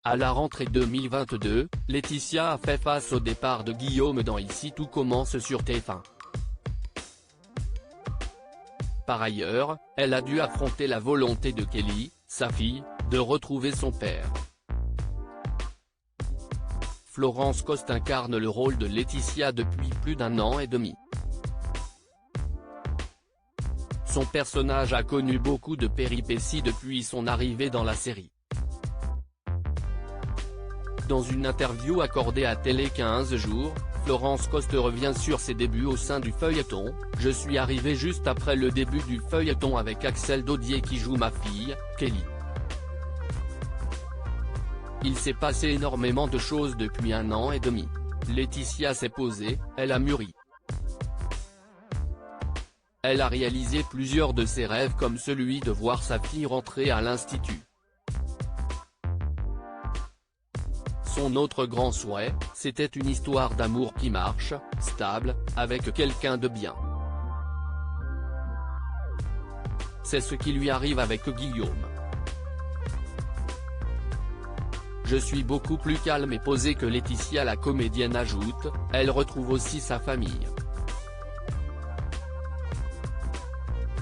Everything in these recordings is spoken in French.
À la rentrée 2022, Laetitia a fait face au départ de Guillaume dans Ici tout commence sur TF1. Par ailleurs, elle a dû affronter la volonté de Kelly, sa fille, de retrouver son père. Florence Coste incarne le rôle de Laetitia depuis plus d'1 an et demi. Son personnage a connu beaucoup de péripéties depuis son arrivée dans la série. Dans une interview accordée à Télé 15 jours, Florence Coste revient sur ses débuts au sein du feuilleton. « Je suis arrivée juste après le début du feuilleton avec Axel Daudier qui joue ma fille, Kelly. Il s'est passé énormément de choses depuis 1 an et demi. Laetitia s'est posée, elle a mûri. Elle a réalisé plusieurs de ses rêves comme celui de voir sa fille rentrer à l'institut. Son autre grand souhait, c'était une histoire d'amour qui marche, stable, avec quelqu'un de bien. C'est ce qui lui arrive avec Guillaume. Je suis beaucoup plus calme et posée que Laetitia, la comédienne ajoute, elle retrouve aussi sa famille.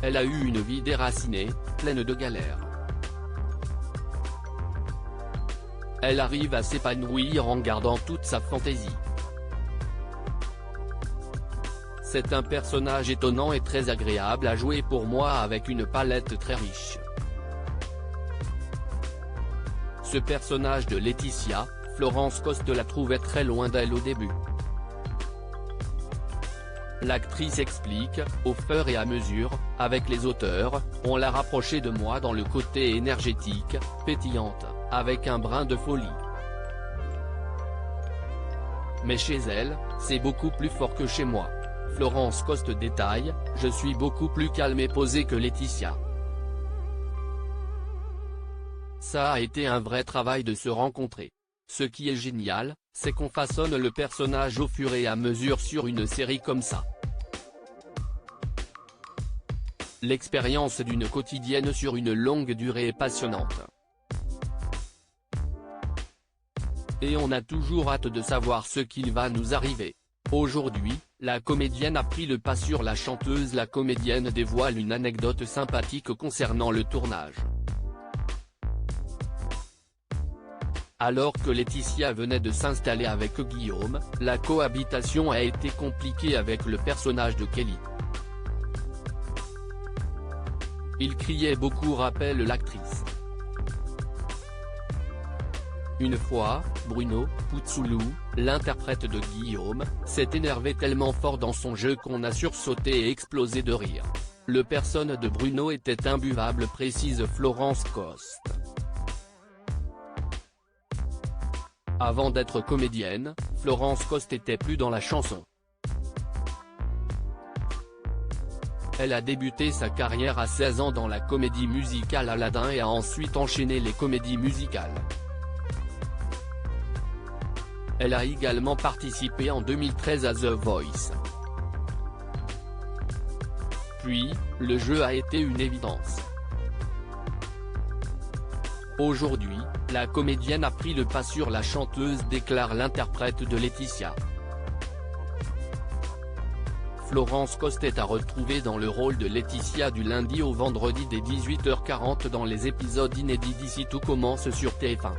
Elle a eu une vie déracinée, pleine de galères. Elle arrive à s'épanouir en gardant toute sa fantaisie. C'est un personnage étonnant et très agréable à jouer pour moi avec une palette très riche. Ce personnage de Laetitia, Florence Coste la trouvait très loin d'elle au début. L'actrice explique, au fur et à mesure, avec les auteurs, on l'a rapprochée de moi dans le côté énergétique, pétillante, avec un brin de folie. Mais chez elle, c'est beaucoup plus fort que chez moi. Florence Coste détaille, je suis beaucoup plus calme et posée que Laetitia. Ça a été un vrai travail de se rencontrer. Ce qui est génial, c'est qu'on façonne le personnage au fur et à mesure sur une série comme ça. L'expérience d'une quotidienne sur une longue durée est passionnante. Et on a toujours hâte de savoir ce qu'il va nous arriver. Aujourd'hui, la comédienne a pris le pas sur la chanteuse. La comédienne dévoile une anecdote sympathique concernant le tournage. Alors que Laetitia venait de s'installer avec Guillaume, la cohabitation a été compliquée avec le personnage de Kelly. Il criait beaucoup, rappelle l'actrice. Une fois, Bruno Puzzolo, l'interprète de Guillaume, s'est énervé tellement fort dans son jeu qu'on a sursauté et explosé de rire. Le personnage de Bruno était imbuvable, précise Florence Coste. Avant d'être comédienne, Florence Coste était plus dans la chanson. Elle a débuté sa carrière à 16 ans dans la comédie musicale Aladdin et a ensuite enchaîné les comédies musicales. Elle a également participé en 2013 à The Voice. Puis, le jeu a été une évidence. Aujourd'hui, la comédienne a pris le pas sur la chanteuse, déclare l'interprète de Laetitia. Florence Coste est à retrouver dans le rôle de Laetitia du lundi au vendredi dès 18h40 dans les épisodes inédits d'Ici tout commence sur TF1.